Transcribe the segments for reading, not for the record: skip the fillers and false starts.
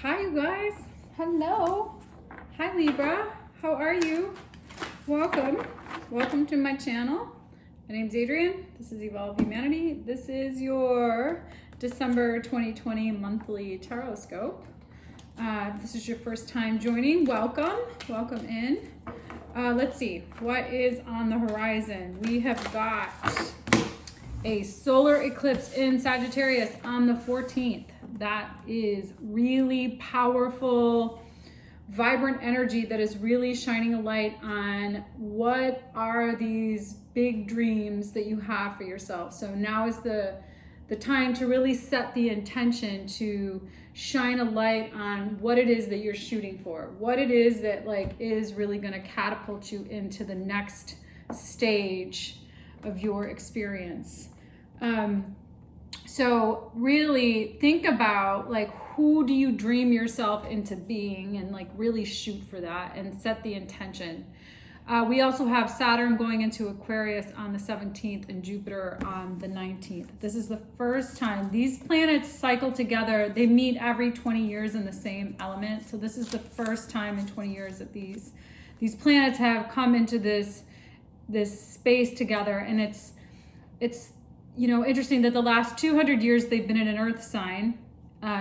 Hi, you guys. Hello. Hi, Libra. How are you? Welcome. Welcome to my channel. My name's Adrienne. This is Evolve Humanity. This is your December 2020 monthly tarot scope. This is your first time joining. Welcome. Welcome in. Let's see. What is on the horizon? We have got a solar eclipse in Sagittarius on the 14th. That is really powerful, vibrant energy that is really shining a light on what are these big dreams that you have for yourself. So now is the time to really set the intention to shine a light on what it is that you're shooting for, what it is that is really going to catapult you into the next stage of your experience. So really think about who do you dream yourself into being, and really shoot for that and set the intention. We also have Saturn going into Aquarius on the 17th and Jupiter on the 19th. This is the first time these planets cycle together. They meet every 20 years in the same element. So this is the first time in 20 years that these planets have come into this space together, and it's interesting that the last 200 years they've been in an earth sign,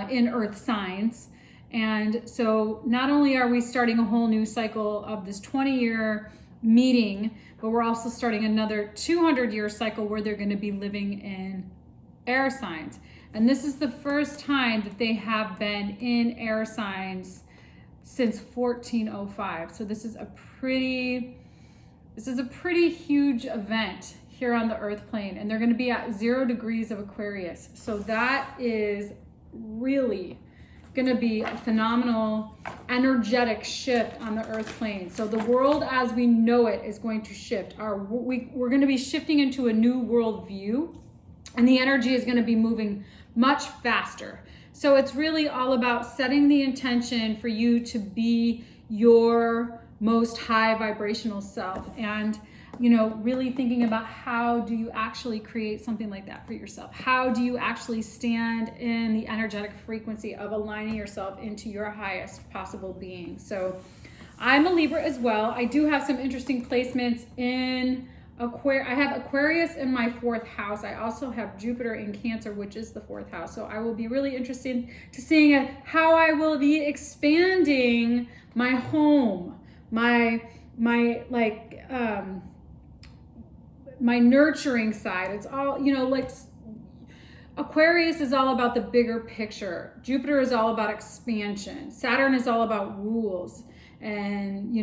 in earth signs. And so not only are we starting a whole new cycle of this 20-year meeting, but we're also starting another 200-year cycle where they're going to be living in air signs. And this is the first time that they have been in air signs since 1405. So this is a pretty huge event here on the earth plane, and they're going to be at 0 degrees of Aquarius. So that is really going to be a phenomenal energetic shift on the earth plane. So the world as we know it is going to shift. We're going to be shifting into a new world view, and the energy is going to be moving much faster. So it's really all about setting the intention for you to be your most high vibrational self, and really thinking about how do you actually create something like that for yourself? How do you actually stand in the energetic frequency of aligning yourself into your highest possible being? So I'm a Libra as well. I do have some interesting placements in Aquarius. I have Aquarius in my 4th house. I also have Jupiter in Cancer, which is the 4th house. So I will be really interested to seeing how I will be expanding my home, my nurturing side. It's all, Aquarius is all about the bigger picture. Jupiter is all about expansion. Saturn is all about rules and,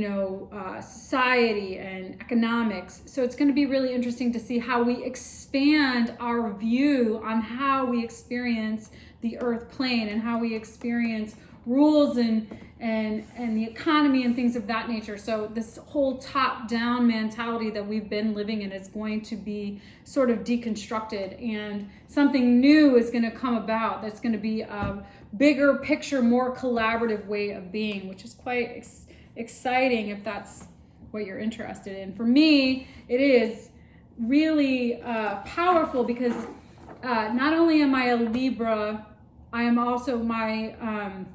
society and economics. So it's going to be really interesting to see how we expand our view on how we experience the earth plane and how we experience rules and the economy and things of that nature. So this whole top-down mentality that we've been living in is going to be sort of deconstructed, and something new is going to come about that's going to be a bigger picture, more collaborative way of being, which is quite exciting if that's what you're interested in. For me, it is really powerful because not only am I a Libra, I am also my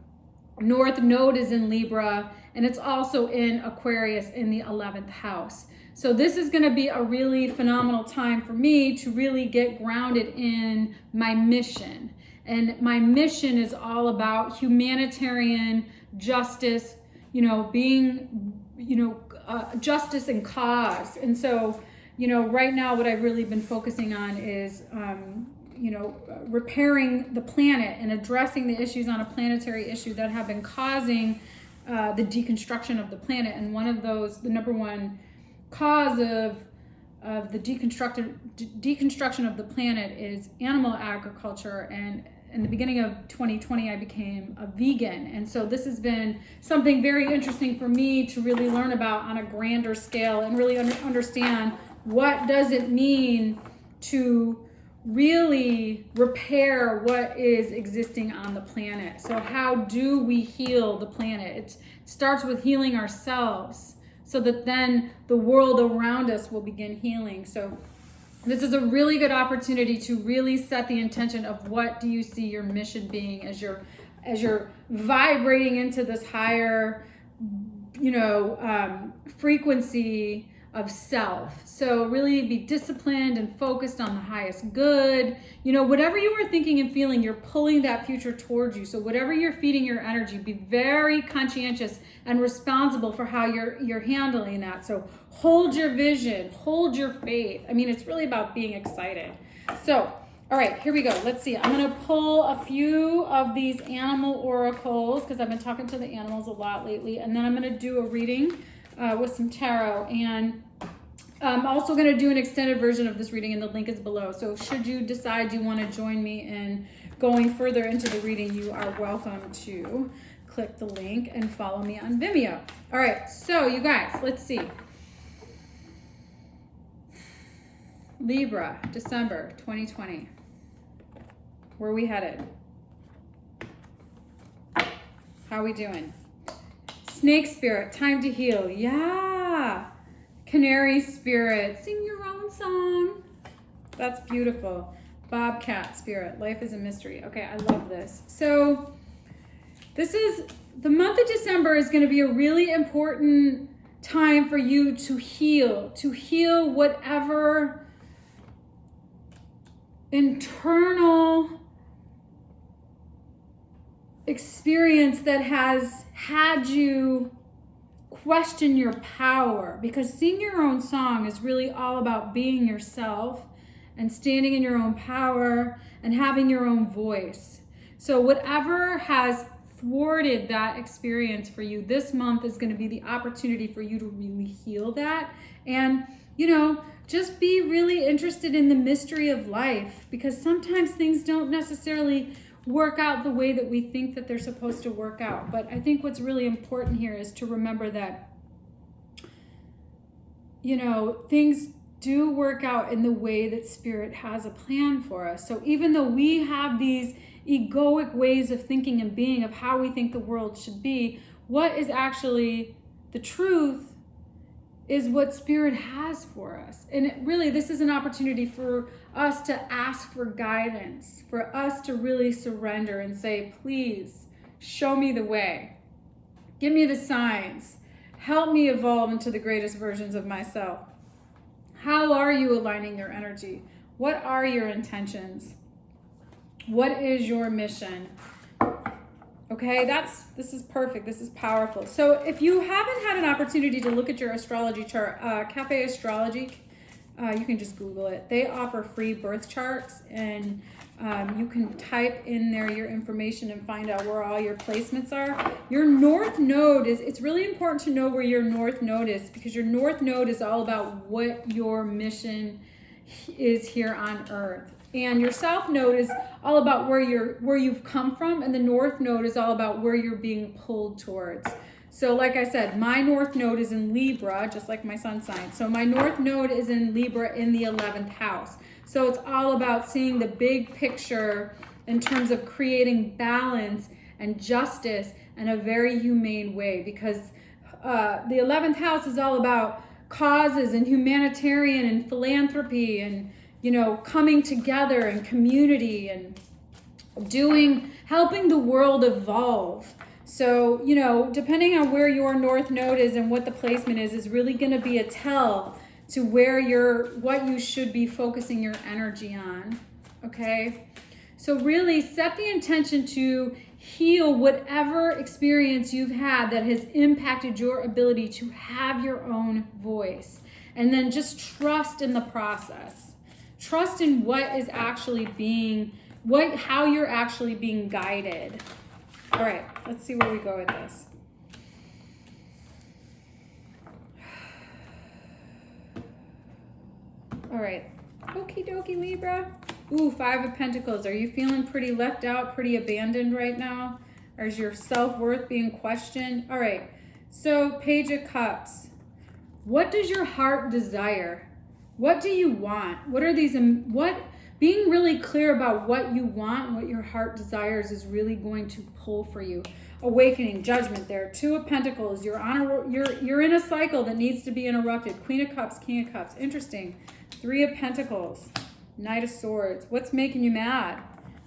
North Node is in Libra, and it's also in Aquarius in the 11th house. So this is going to be a really phenomenal time for me to really get grounded in my mission. And my mission is all about humanitarian justice, being, justice and cause. And so, right now what I've really been focusing on is, repairing the planet and addressing the issues on a planetary issue that have been causing the deconstruction of the planet. And one of those, the number one cause of the deconstruction of the planet is animal agriculture. And in the beginning of 2020, I became a vegan. And so this has been something very interesting for me to really learn about on a grander scale and really understand what does it mean to really repair what is existing on the planet. So how do we heal the planet? It starts with healing ourselves so that then the world around us will begin healing. So this is a really good opportunity to really set the intention of what do you see your mission being as you're as you're vibrating into this higher, frequency of self. So really be disciplined and focused on the highest good. Whatever you are thinking and feeling, you're pulling that future towards you. So whatever you're feeding your energy, be very conscientious and responsible for how you're handling that. So hold your vision, hold your faith. It's really about being excited. So, all right, here we go. Let's see. I'm going to pull a few of these animal oracles because I've been talking to the animals a lot lately. And then I'm going to do a reading with some tarot. And I'm also going to do an extended version of this reading, and the link is below. So should you decide you want to join me in going further into the reading, you are welcome to click the link and follow me on Vimeo. All right, so you guys, let's see. Libra, December 2020. Where are we headed? How are we doing? Snake spirit, time to heal. Yeah. Canary spirit, sing your own song. That's beautiful. Bobcat spirit, life is a mystery. Okay, I love this. So the month of December is going to be a really important time for you to heal whatever internal experience that has had you question your power, because sing your own song is really all about being yourself and standing in your own power and having your own voice. So whatever has thwarted that experience for you this month is going to be the opportunity for you to really heal that. And just be really interested in the mystery of life, because sometimes things don't necessarily work out the way that we think that they're supposed to work out. But I think what's really important here is to remember that, things do work out in the way that Spirit has a plan for us. So even though we have these egoic ways of thinking and being, of how we think the world should be, what is actually the truth is what Spirit has for us. And this is an opportunity for us to ask for guidance, for us to really surrender and say, please show me the way. Give me the signs. Help me evolve into the greatest versions of myself. How are you aligning your energy? What are your intentions? What is your mission? Okay, this is perfect. This is powerful. So if you haven't had an opportunity to look at your astrology chart, Cafe Astrology, you can just Google it. They offer free birth charts, and you can type in there your information and find out where all your placements are. Your North Node it's really important to know where your North Node is, because your North Node is all about what your mission is here on Earth. And your South Node is all about where you've come from, and the North Node is all about where you're being pulled towards. So like I said, my North Node is in Libra, just like my sun sign. So my North Node is in Libra in the 11th house. So it's all about seeing the big picture in terms of creating balance and justice in a very humane way, because the 11th house is all about causes and humanitarian and philanthropy and coming together and community and helping the world evolve. So, depending on where your North Node is and what the placement is really going to be a tell to what you should be focusing your energy on. Okay? So really set the intention to heal whatever experience you've had that has impacted your ability to have your own voice. And then just trust in the process. Trust in what is actually how you're actually being guided. All right, let's see where we go with this. All right, okie dokie Libra. Ooh, 5 of Pentacles. Are you feeling pretty left out, pretty abandoned right now? Or is your self-worth being questioned? All right, so Page of Cups. What does your heart desire? What do you want? Being really clear about what you want and what your heart desires is really going to pull for you. Awakening, judgment there. 2 of Pentacles. You're in a cycle that needs to be interrupted. Queen of Cups, King of Cups. Interesting. 3 of Pentacles. Knight of Swords. What's making you mad?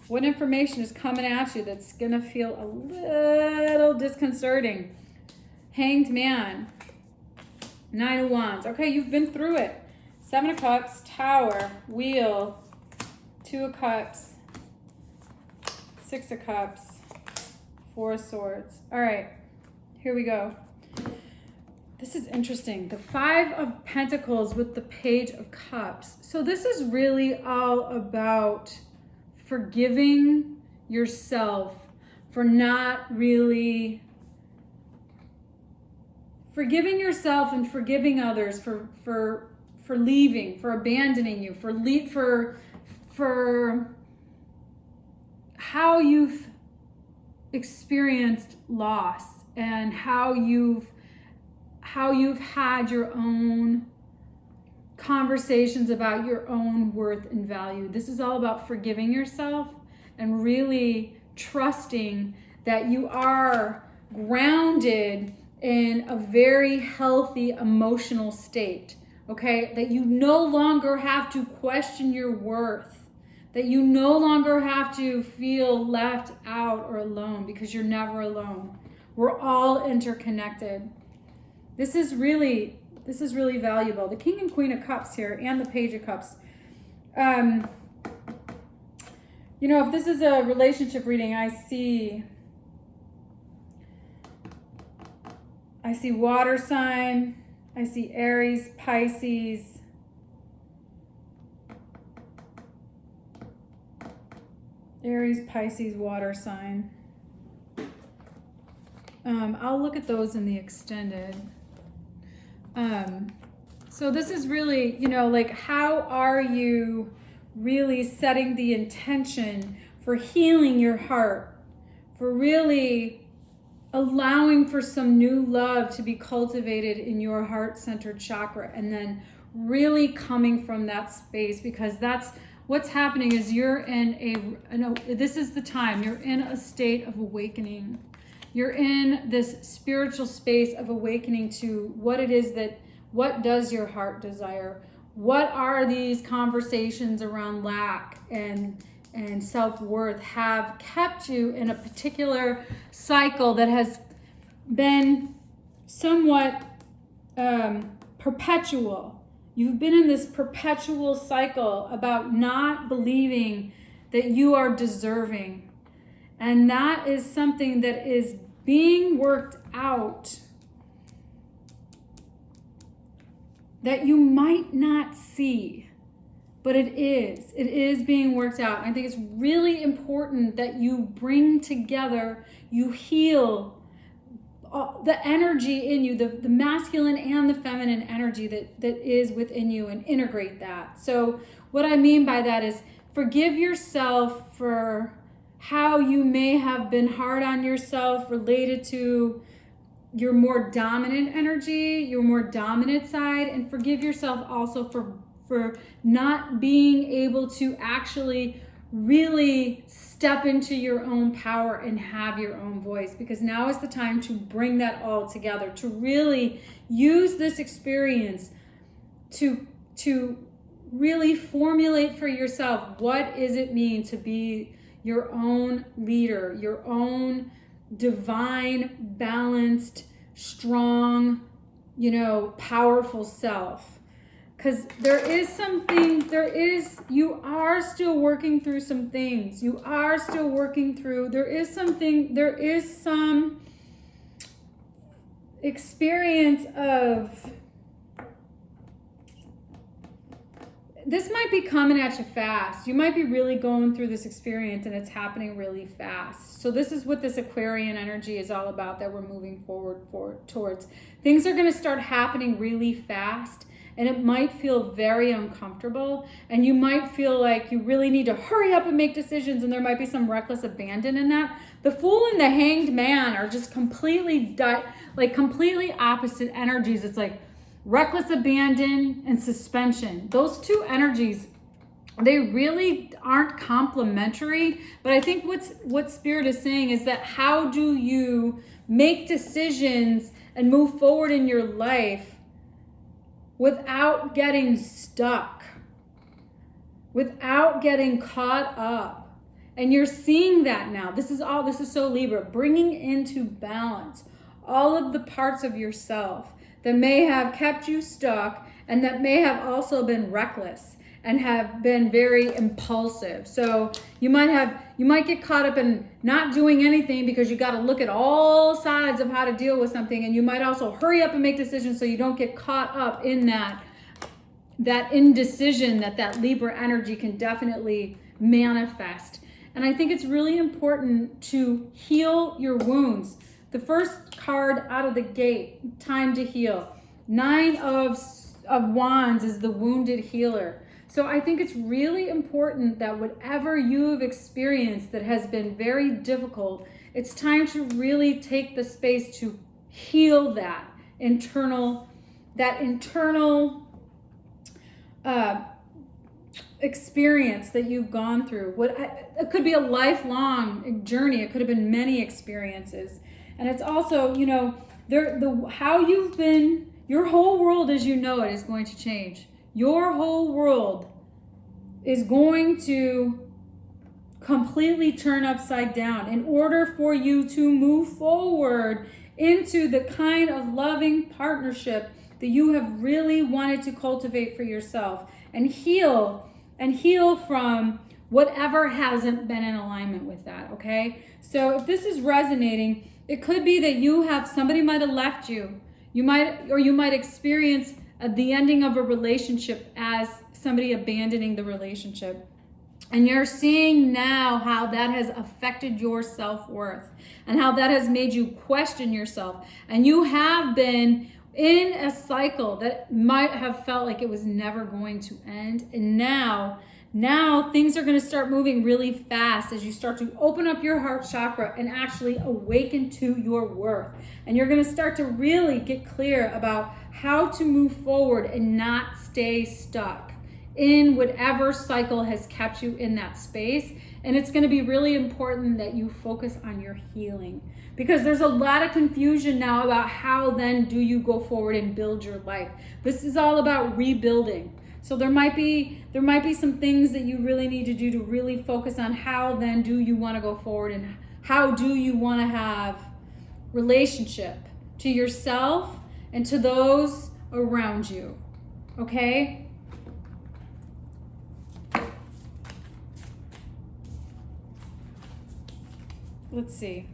What information is coming at you that's going to feel a little disconcerting? Hanged Man. 9 of Wands. Okay, you've been through it. 7 of Cups, Tower, Wheel, 2 of Cups, 6 of Cups, 4 of Swords. All right, here we go. This is interesting. The 5 of Pentacles with the Page of Cups. So this is really all about forgiving yourself for not really forgiving yourself and forgiving others for leaving, for abandoning you, for how you've experienced loss and how you've had your own conversations about your own worth and value. This is all about forgiving yourself and really trusting that you are grounded in a very healthy emotional state, okay? That you no longer have to question your worth, that you no longer have to feel left out or alone, because you're never alone. We're all interconnected. This is really valuable. The King and Queen of Cups here and the Page of Cups. You know, if this is a relationship reading, I see water sign. I see Aries, Pisces. Aries, Pisces, water sign. I'll look at those in the extended. So this is really, you know, like, how are you really setting the intention for healing your heart, for really allowing for some new love to be cultivated in your heart-centered chakra, and then really coming from that space, because that's what's happening. Is you're in this is the time you're in a state of awakening. You're in this spiritual space of awakening to what it is what does your heart desire? What are these conversations around lack and self-worth have kept you in a particular cycle that has been somewhat perpetual? You've been in this perpetual cycle about not believing that you are deserving. And that is something that is being worked out, that you might not see, but it is being worked out. I think it's really important that you bring together, you heal the energy in you, the masculine and the feminine energy that is within you, and integrate that. So what I mean by that is forgive yourself for how you may have been hard on yourself related to your more dominant energy, your more dominant side, and forgive yourself also for not being able to actually really step into your own power and have your own voice, because now is the time to bring that all together, to really use this experience to really formulate for yourself, what does it mean to be your own leader, your own divine, balanced, strong, powerful self. Because you are still working through some things. There is some experience of, this might be coming at you fast. You might be really going through this experience and it's happening really fast. So this is what this Aquarian energy is all about, that we're moving towards. Things are going to start happening really fast, and it might feel very uncomfortable, and you might feel like you really need to hurry up and make decisions, and there might be some reckless abandon in that. The Fool and the Hanged Man are just completely opposite energies. It's like reckless abandon and suspension. Those two energies, they really aren't complementary. But I think what Spirit is saying is that, how do you make decisions and move forward in your life without getting stuck, without getting caught up And you're seeing that now. This is so Libra, bringing into balance all of the parts of yourself that may have kept you stuck and that may have also been reckless and have been very impulsive. So you might get caught up in not doing anything because you got to look at all sides of how to deal with something, and you might also hurry up and make decisions so you don't get caught up in that indecision that Libra energy can definitely manifest. And I think it's really important to heal your wounds. The first card out of the gate, time to heal. 9 of Wands is the wounded healer. So I think it's really important that whatever you've experienced that has been very difficult, it's time to really take the space to heal that internal experience that you've gone through. It could be a lifelong journey. It could have been many experiences. And it's also, how you've been, your whole world as you know it is going to change. Your whole world is going to completely turn upside down in order for you to move forward into the kind of loving partnership that you have really wanted to cultivate for yourself and heal from whatever hasn't been in alignment with that, okay? So if this is resonating, it could be that somebody might have left you. You might experience the ending of a relationship as somebody abandoning the relationship. And you're seeing now how that has affected your self-worth and how that has made you question yourself. And you have been in a cycle that might have felt like it was never going to end. And now things are going to start moving really fast as you start to open up your heart chakra and actually awaken to your worth. And you're going to start to really get clear about how to move forward and not stay stuck in whatever cycle has kept you in that space. And it's going to be really important that you focus on your healing, because there's a lot of confusion now about how then do you go forward and build your life. This is all about rebuilding. So there might be some things that you really need to do to really focus on how then do you want to go forward and how do you want to have relationship to yourself and to those around you. Okay? Let's see.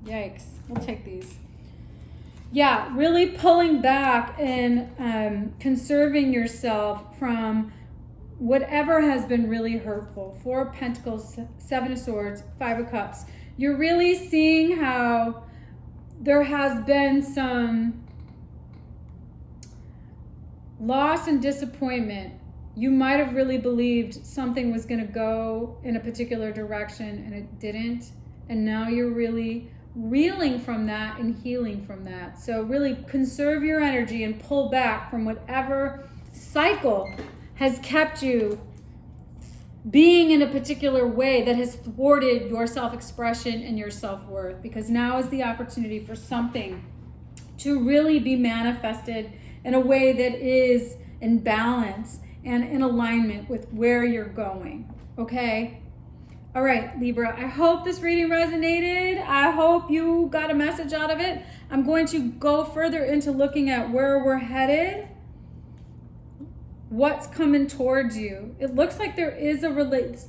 Yikes. We'll take these. Yeah, really pulling back and conserving yourself from whatever has been really hurtful. 4 of Pentacles, 7 of Swords, 5 of Cups. You're really seeing how there has been some loss and disappointment. You might have really believed something was going to go in a particular direction and it didn't. And now you're really reeling from that and healing from that. So really conserve your energy and pull back from whatever cycle has kept you being in a particular way that has thwarted your self-expression and your self-worth, because now is the opportunity for something to really be manifested in a way that is in balance and in alignment with where you're going. Okay? All right, Libra, I hope this reading resonated. I hope you got a message out of it. I'm going to go further into looking at where we're headed, what's coming towards you. It looks like there is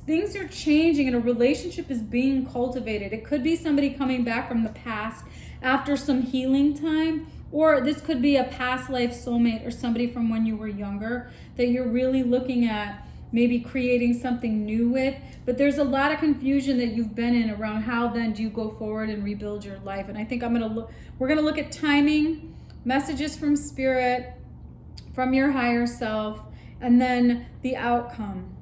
things are changing and a relationship is being cultivated. It could be somebody coming back from the past after some healing time, or this could be a past life soulmate or somebody from when you were younger that you're really looking at maybe creating something new with. But there's a lot of confusion that you've been in around how then do you go forward and rebuild your life. And I think we're going to look at timing, messages from spirit, from your higher self, and then the outcome.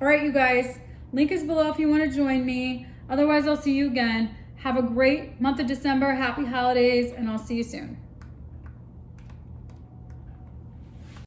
All right, you guys, link is below if you want to join me. Otherwise, I'll see you again. Have a great month of December. Happy holidays, and I'll see you soon.